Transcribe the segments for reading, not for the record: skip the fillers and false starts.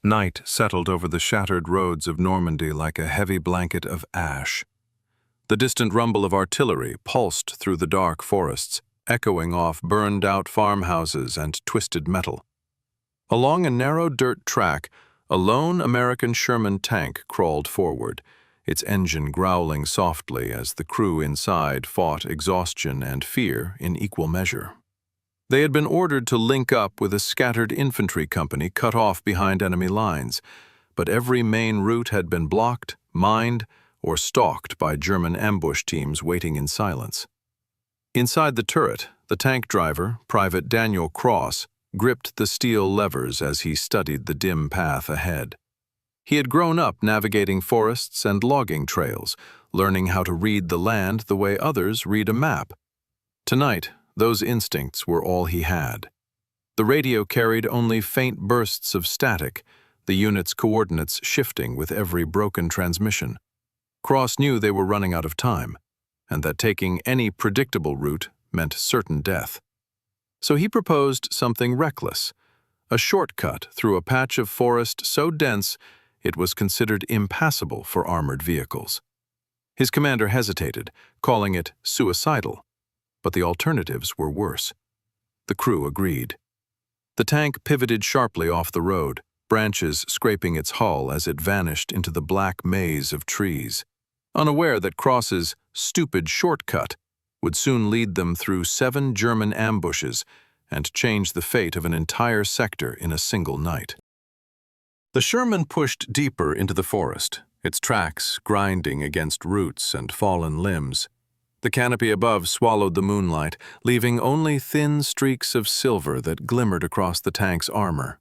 Night settled over the shattered roads of Normandy like a heavy blanket of ash. The distant rumble of artillery pulsed through the dark forests, echoing off burned-out farmhouses and twisted metal. Along a narrow dirt track, a lone American Sherman tank crawled forward, its engine growling softly as the crew inside fought exhaustion and fear in equal measure. They had been ordered to link up with a scattered infantry company cut off behind enemy lines, but every main route had been blocked, mined, or stalked by German ambush teams waiting in silence. Inside the turret, the tank driver, Private Daniel Cross, gripped the steel levers as he studied the dim path ahead. He had grown up navigating forests and logging trails, learning how to read the land the way others read a map. Tonight, those instincts were all he had. The radio carried only faint bursts of static, the unit's coordinates shifting with every broken transmission. Cross knew they were running out of time, and that taking any predictable route meant certain death. So he proposed something reckless, a shortcut through a patch of forest so dense it was considered impassable for armored vehicles. His commander hesitated, calling it suicidal, but the alternatives were worse. The crew agreed. The tank pivoted sharply off the road, branches scraping its hull as it vanished into the black maze of trees, unaware that Cross's stupid shortcut would soon lead them through 7 German ambushes and change the fate of an entire sector in a single night. The Sherman pushed deeper into the forest, its tracks grinding against roots and fallen limbs. The canopy above swallowed the moonlight, leaving only thin streaks of silver that glimmered across the tank's armor.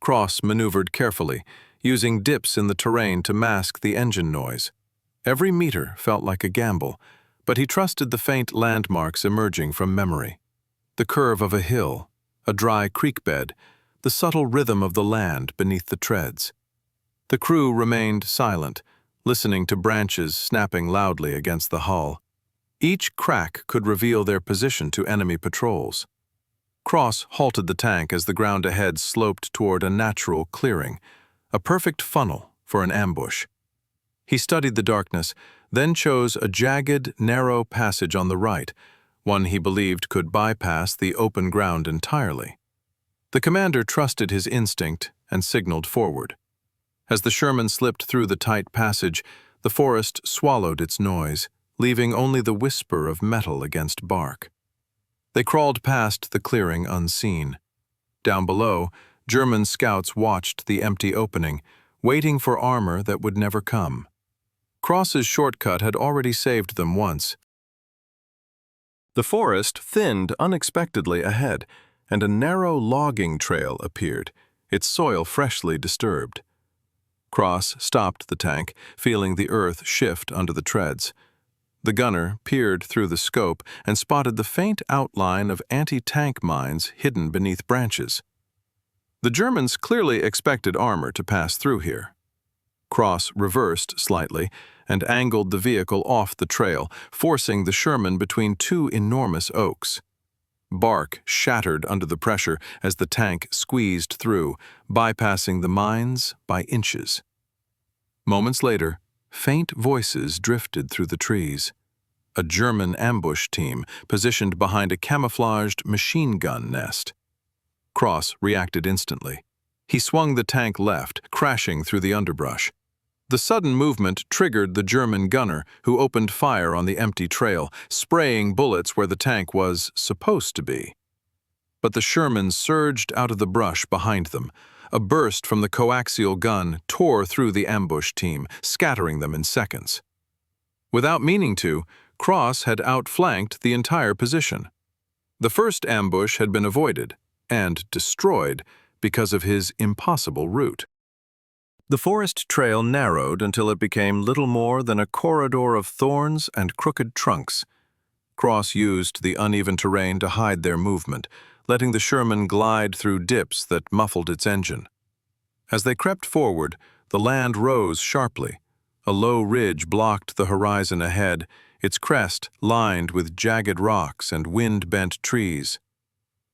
Cross maneuvered carefully, using dips in the terrain to mask the engine noise. Every meter felt like a gamble, but he trusted the faint landmarks emerging from memory. The curve of a hill, a dry creek bed, the subtle rhythm of the land beneath the treads. The crew remained silent, listening to branches snapping loudly against the hull. Each crack could reveal their position to enemy patrols. Cross halted the tank as the ground ahead sloped toward a natural clearing, a perfect funnel for an ambush. He studied the darkness, then chose a jagged, narrow passage on the right, one he believed could bypass the open ground entirely. The commander trusted his instinct and signaled forward. As the Sherman slipped through the tight passage, the forest swallowed its noise, leaving only the whisper of metal against bark. They crawled past the clearing unseen. Down below, German scouts watched the empty opening, waiting for armor that would never come. Cross's shortcut had already saved them once. The forest thinned unexpectedly ahead, and a narrow logging trail appeared, its soil freshly disturbed. Cross stopped the tank, feeling the earth shift under the treads. The gunner peered through the scope and spotted the faint outline of anti-tank mines hidden beneath branches. The Germans clearly expected armor to pass through here. Cross reversed slightly and angled the vehicle off the trail, forcing the Sherman between 2 enormous oaks. Bark shattered under the pressure as the tank squeezed through, bypassing the mines by inches. Moments later, faint voices drifted through the trees. A German ambush team positioned behind a camouflaged machine gun nest. Cross reacted instantly. He swung the tank left, crashing through the underbrush. The sudden movement triggered the German gunner, who opened fire on the empty trail, spraying bullets where the tank was supposed to be. But the Sherman surged out of the brush behind them. A burst from the coaxial gun tore through the ambush team, scattering them in seconds. Without meaning to, Cross had outflanked the entire position. The first ambush had been avoided and destroyed because of his impossible route. The forest trail narrowed until it became little more than a corridor of thorns and crooked trunks. Cross used the uneven terrain to hide their movement, letting the Sherman glide through dips that muffled its engine. As they crept forward, the land rose sharply. A low ridge blocked the horizon ahead, its crest lined with jagged rocks and wind-bent trees.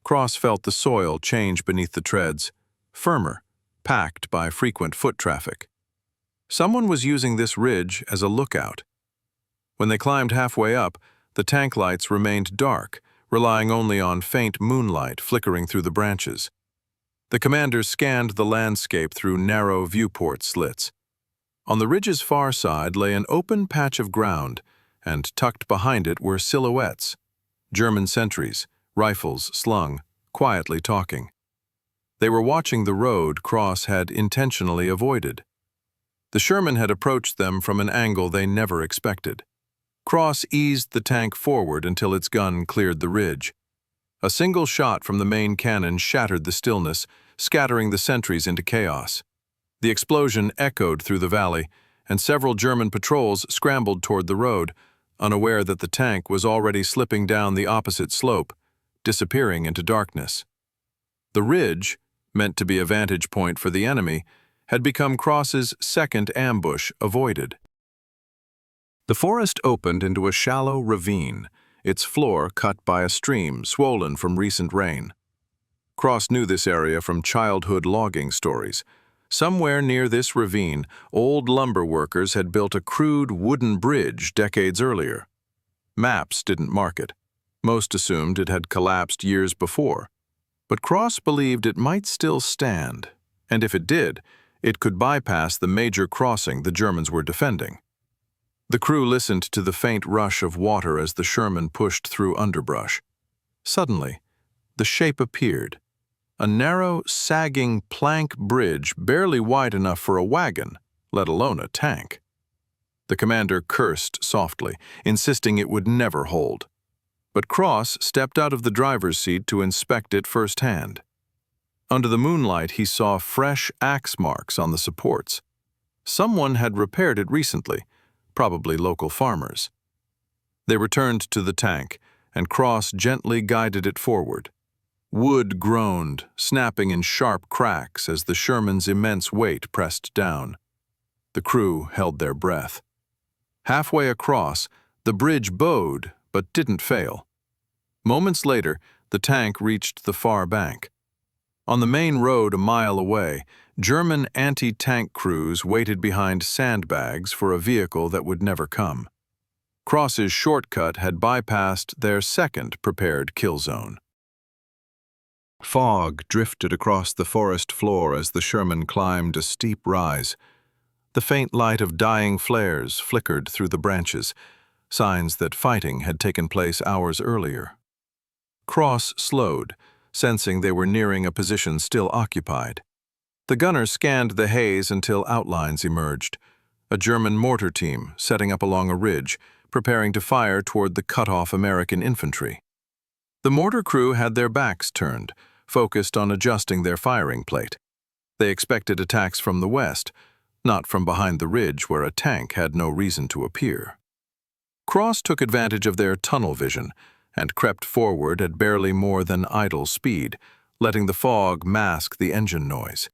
Cross felt the soil change beneath the treads, firmer, packed by frequent foot traffic. Someone was using this ridge as a lookout. When they climbed halfway up, the tank lights remained dark, relying only on faint moonlight flickering through the branches. The commanders scanned the landscape through narrow viewport slits. On the ridge's far side lay an open patch of ground, and tucked behind it were silhouettes, German sentries, rifles slung, quietly talking. They were watching the road Cross had intentionally avoided. The Sherman had approached them from an angle they never expected. Cross eased the tank forward until its gun cleared the ridge. A single shot from the main cannon shattered the stillness, scattering the sentries into chaos. The explosion echoed through the valley, and several German patrols scrambled toward the road, unaware that the tank was already slipping down the opposite slope, disappearing into darkness. The ridge, meant to be a vantage point for the enemy, had become Cross's second ambush avoided. The forest opened into a shallow ravine, its floor cut by a stream swollen from recent rain. Cross knew this area from childhood logging stories. Somewhere near this ravine, old lumber workers had built a crude wooden bridge decades earlier. Maps didn't mark it. Most assumed it had collapsed years before. But Cross believed it might still stand, and if it did, it could bypass the major crossing the Germans were defending. The crew listened to the faint rush of water as the Sherman pushed through underbrush. Suddenly, the shape appeared. A narrow, sagging plank bridge barely wide enough for a wagon, let alone a tank. The commander cursed softly, insisting it would never hold. But Cross stepped out of the driver's seat to inspect it firsthand. Under the moonlight, he saw fresh axe marks on the supports. Someone had repaired it recently, probably local farmers. They returned to the tank, and Cross gently guided it forward. Wood groaned, snapping in sharp cracks as the Sherman's immense weight pressed down. The crew held their breath. Halfway across, the bridge bowed but didn't fail. Moments later, the tank reached the far bank. On the main road a mile away, German anti-tank crews waited behind sandbags for a vehicle that would never come. Cross's shortcut had bypassed their second prepared kill zone. Fog drifted across the forest floor as the Sherman climbed a steep rise. The faint light of dying flares flickered through the branches, signs that fighting had taken place hours earlier. Cross slowed, sensing they were nearing a position still occupied. The gunner scanned the haze until outlines emerged. A German mortar team setting up along a ridge, preparing to fire toward the cut-off American infantry. The mortar crew had their backs turned, focused on adjusting their firing plate. They expected attacks from the west, not from behind the ridge where a tank had no reason to appear. Cross took advantage of their tunnel vision and crept forward at barely more than idle speed, letting the fog mask the engine noise.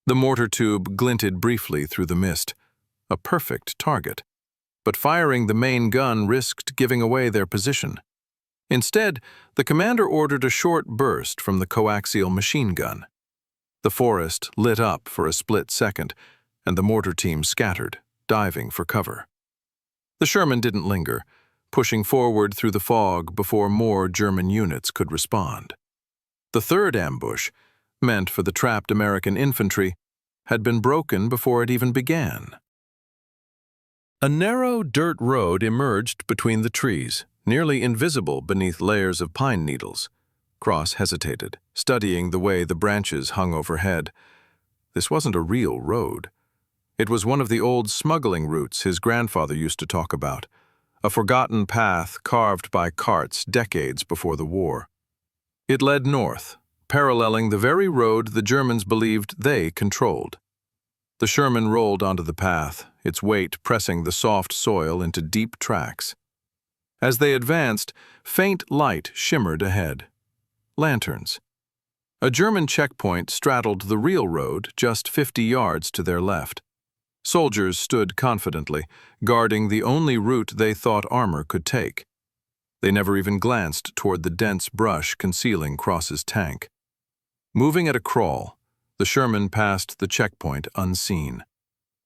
The mortar tube glinted briefly through the mist, a perfect target. But firing the main gun risked giving away their position. Instead, the commander ordered a short burst from the coaxial machine gun. The forest lit up for a split second, and the mortar team scattered, diving for cover. The Sherman didn't linger, pushing forward through the fog before more German units could respond. The third ambush, meant for the trapped American infantry, had been broken before it even began. A narrow dirt road emerged between the trees, nearly invisible beneath layers of pine needles. Cross hesitated, studying the way the branches hung overhead. This wasn't a real road. It was one of the old smuggling routes his grandfather used to talk about, a forgotten path carved by carts decades before the war. It led north, paralleling the very road the Germans believed they controlled. The Sherman rolled onto the path, its weight pressing the soft soil into deep tracks. As they advanced, faint light shimmered ahead. Lanterns. A German checkpoint straddled the real road just 50 yards to their left. Soldiers stood confidently, guarding the only route they thought armor could take. They never even glanced toward the dense brush concealing Cross's tank. Moving at a crawl, The Sherman passed the checkpoint unseen.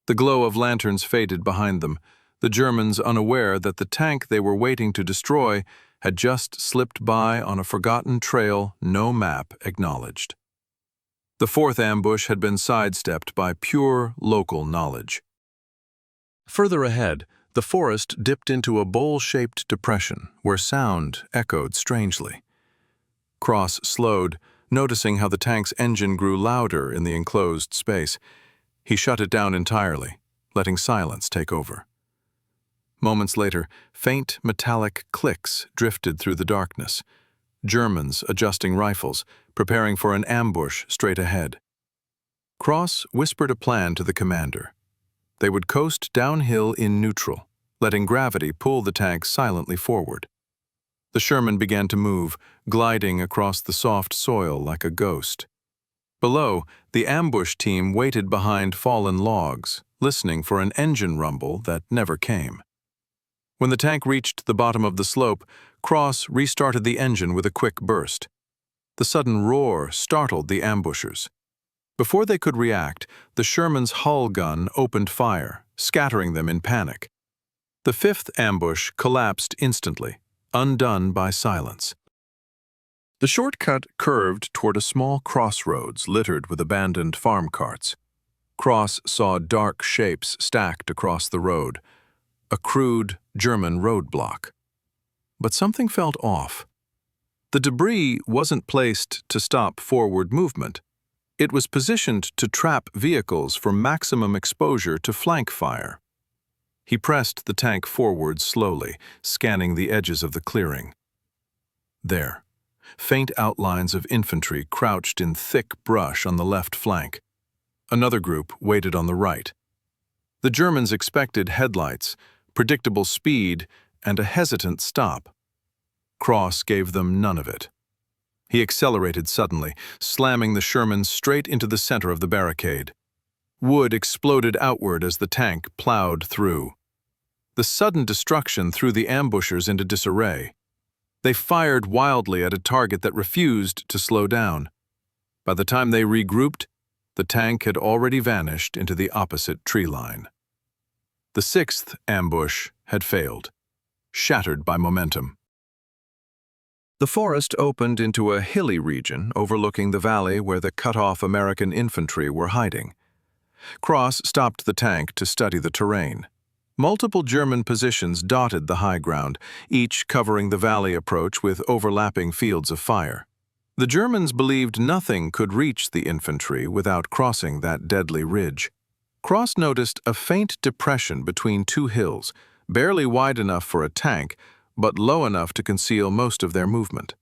The glow of lanterns faded behind them, the Germans unaware that the tank they were waiting to destroy had just slipped by on a forgotten trail no map acknowledged. The fourth ambush had been sidestepped by pure local knowledge. Further ahead, the forest dipped into a bowl-shaped depression where sound echoed strangely. Cross slowed, noticing how the tank's engine grew louder in the enclosed space. He shut it down entirely, letting silence take over. Moments later, faint metallic clicks drifted through the darkness. Germans adjusting rifles, preparing for an ambush straight ahead. Cross whispered a plan to the commander. They would coast downhill in neutral, letting gravity pull the tank silently forward. The Sherman began to move, gliding across the soft soil like a ghost. Below, the ambush team waited behind fallen logs, listening for an engine rumble that never came. When the tank reached the bottom of the slope, Cross restarted the engine with a quick burst. The sudden roar startled the ambushers. Before they could react, the Sherman's hull gun opened fire, scattering them in panic. The fifth ambush collapsed instantly, undone by silence. The shortcut curved toward a small crossroads littered with abandoned farm carts. Cross saw dark shapes stacked across the road, a crude German roadblock. But something felt off. The debris wasn't placed to stop forward movement. It was positioned to trap vehicles for maximum exposure to flank fire. He pressed the tank forward slowly, scanning the edges of the clearing. There, faint outlines of infantry crouched in thick brush on the left flank. Another group waited on the right. The Germans expected headlights, predictable speed, and a hesitant stop. Cross gave them none of it. He accelerated suddenly, slamming the Sherman straight into the center of the barricade. Wood exploded outward as the tank plowed through. The sudden destruction threw the ambushers into disarray. They fired wildly at a target that refused to slow down. By the time they regrouped, the tank had already vanished into the opposite tree line. The sixth ambush had failed, shattered by momentum. The forest opened into a hilly region overlooking the valley where the cut-off American infantry were hiding. Cross stopped the tank to study the terrain. Multiple German positions dotted the high ground, each covering the valley approach with overlapping fields of fire. The Germans believed nothing could reach the infantry without crossing that deadly ridge. Cross noticed a faint depression between two hills, barely wide enough for a tank, but low enough to conceal most of their movement.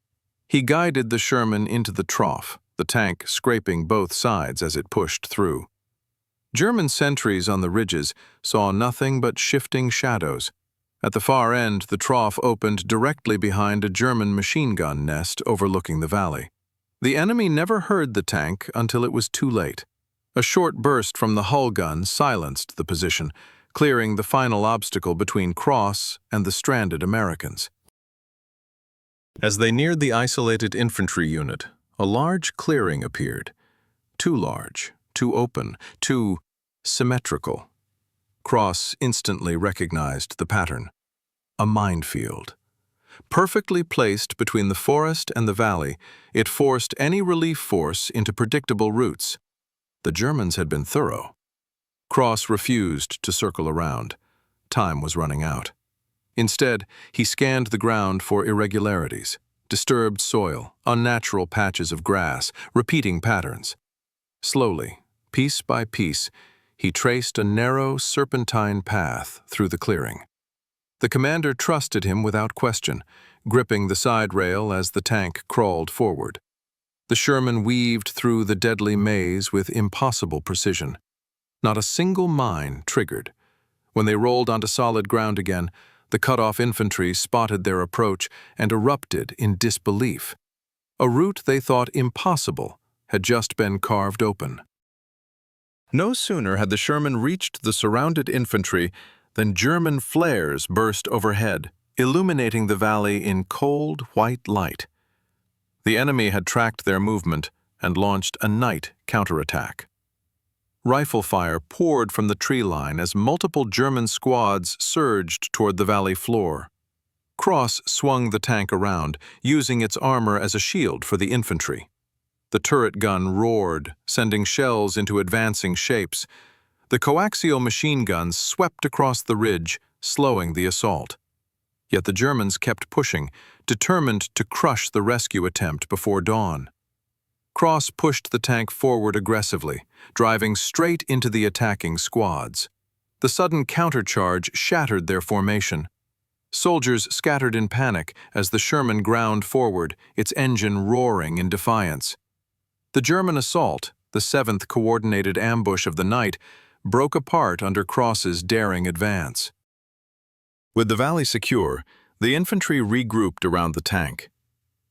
He guided the Sherman into the trough, the tank scraping both sides as it pushed through. German sentries on the ridges saw nothing but shifting shadows. At the far end, the trough opened directly behind a German machine gun nest overlooking the valley. The enemy never heard the tank until it was too late. A short burst from the hull gun silenced the position, clearing the final obstacle between Cross and the stranded Americans. As they neared the isolated infantry unit, a large clearing appeared. Too large, too open, too symmetrical. Cross instantly recognized the pattern. A minefield. Perfectly placed between the forest and the valley, it forced any relief force into predictable routes. The Germans had been thorough. Cross refused to circle around. Time was running out. Instead, he scanned the ground for irregularities, disturbed soil, unnatural patches of grass, repeating patterns. Slowly, piece by piece, he traced a narrow, serpentine path through the clearing. The commander trusted him without question, gripping the side rail as the tank crawled forward. The Sherman weaved through the deadly maze with impossible precision. Not a single mine triggered. When they rolled onto solid ground again, the cut-off infantry spotted their approach and erupted in disbelief. A route they thought impossible had just been carved open. No sooner had the Sherman reached the surrounded infantry than German flares burst overhead, illuminating the valley in cold, white light. The enemy had tracked their movement, and launched a night counterattack. Rifle fire poured from the tree line as multiple German squads surged toward the valley floor. Cross swung the tank around, using its armor as a shield for the infantry. The turret gun roared, sending shells into advancing shapes. The coaxial machine guns swept across the ridge, slowing the assault. Yet the Germans kept pushing, determined to crush the rescue attempt before dawn. Cross pushed the tank forward aggressively, driving straight into the attacking squads. The sudden countercharge shattered their formation. Soldiers scattered in panic as the Sherman ground forward, its engine roaring in defiance. The German assault, the 7th coordinated ambush of the night, broke apart under Cross's daring advance. With the valley secure, the infantry regrouped around the tank.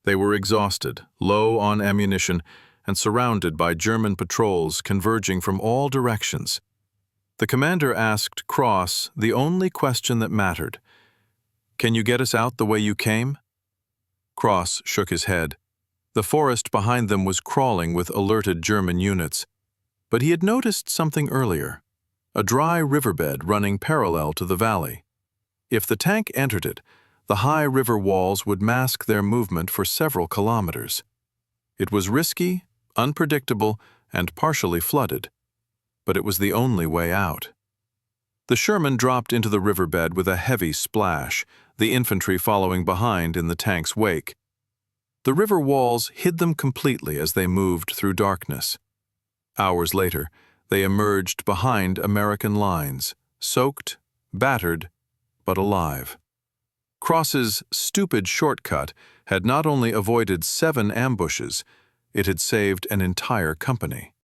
They were exhausted, low on ammunition, and surrounded by German patrols converging from all directions. The commander asked Cross the only question that mattered. "Can you get us out the way you came?" Cross shook his head. The forest behind them was crawling with alerted German units. But he had noticed something earlier, a dry riverbed running parallel to the valley. If the tank entered it, the high river walls would mask their movement for several kilometers. It was risky, unpredictable, and partially flooded, but it was the only way out. The Sherman dropped into the riverbed with a heavy splash, the infantry following behind in the tank's wake. The river walls hid them completely as they moved through darkness. Hours later, they emerged behind American lines, soaked, battered, but alive. Cross's stupid shortcut had not only avoided 7 ambushes, it had saved an entire company.